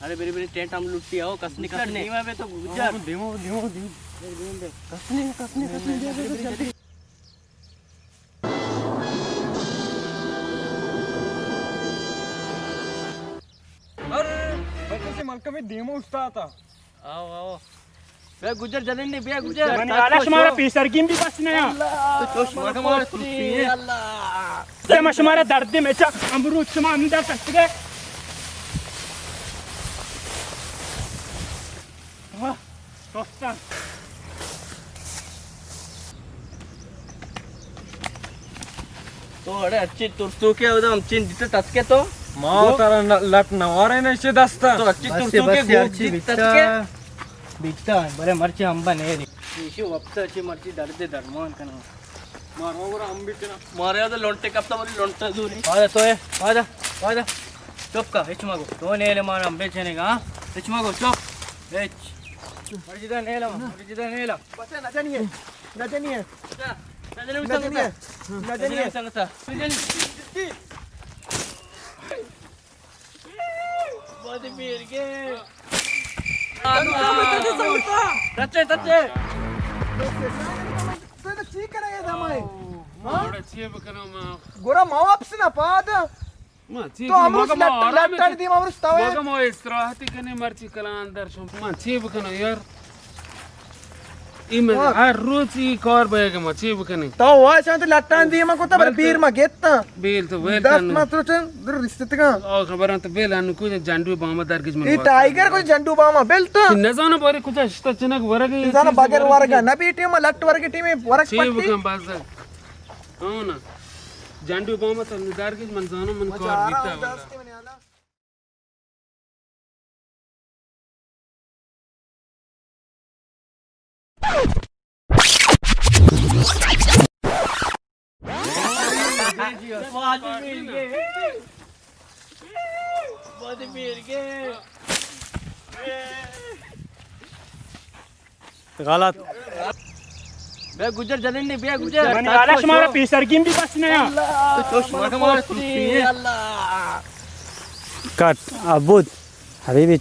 अरे berry berry tent हम लुट्टी आओ कसने कसने नीवा में तो गुजर धीमो धीमो धीमो कसने कसने कसने जल्दी अरे बच्चे से मलका में धीमो उठता था आओ आओ बे गुजर जल्दी नहीं बे गुजर मैंने आलस मारा पीसर गिम भी बस नहीं तो जोश मार तुलसी अल्लाह ते मशमारा दर्द में चा अमरूद समा अंदर सकते गए वाह दोस्ता तो अरे अच्छी तुरसू के उधर हम चिन जितने टच के तो माँ तारा लट नवारे ने से दस्ता तो अच्छी तुरसू के गुप जित टच के बिकता है बड़े मर्ची हम बने नहीं इशू वप्ता अच्छी मर्ची दर्द दर्मान करना मारो वो हम भी तेरा मारे तो लोंटे कब तक बोली लोंटे दूरी आजा तो है आजा चुप का हिच मागो तो ने ले मार हम बेचने का हिच मागो चुप हिच मर्जी दा ने ला पता ना जानिए नजनिए संगता बहुत पीर के तच्चे गोरा मावाप्स ना पाद तो अमरुस लट्टन दी अमरुस तवे बघा मग इस्त्राहती कने मर्ची कला अंदर शोमा चीब कनो यार इमे हर रोज ई कार बयगे म चीब कने तो वो शांत लट्टन दी मा कोता बीर मा गेत्ता बेल तो वेल दस तन मात्र चन दर रिश्ते का ओ खबर अंत बेल अनु कुछ जंडू बामा दरगिज ई टाइगर को जंडू बामा बेल्ट नजाना बरे कुछ इष्ट चनक वरगे जाना बगर वर्ग नबी टीम लट्ट वर्ग टीम वर्ग चीब पट्टी कम बाज అవునా जंडू बामा तो दरगिज मन जानो मन कार बीता गलत बे गुजर जल्दी नहीं बे गुजर मैंने आलस मारा पीसर गिम भी बस नहीं तो जोश मार तुलसी अल्लाह Kat, abud. Habibi,